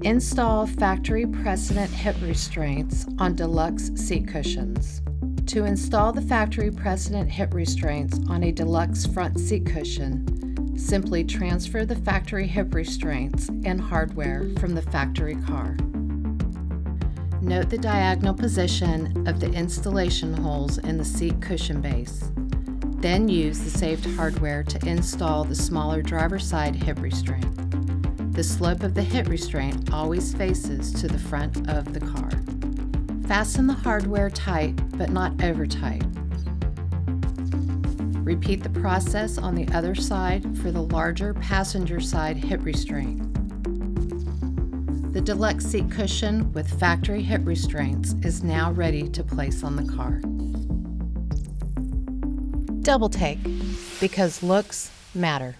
Install factory Precedent hip restraints on deluxe seat cushions. To install the factory Precedent hip restraints on a deluxe front seat cushion, simply transfer the factory hip restraints and hardware from the factory car. Note the diagonal position of the installation holes in the seat cushion base. Then use the saved hardware to install the smaller driver's side hip restraint. The slope of the hip restraint always faces to the front of the car. Fasten the hardware tight, but not over tight. Repeat the process on the other side for the larger passenger side hip restraint. The deluxe seat cushion with factory hip restraints is now ready to place on the car. DoubleTake, because looks matter.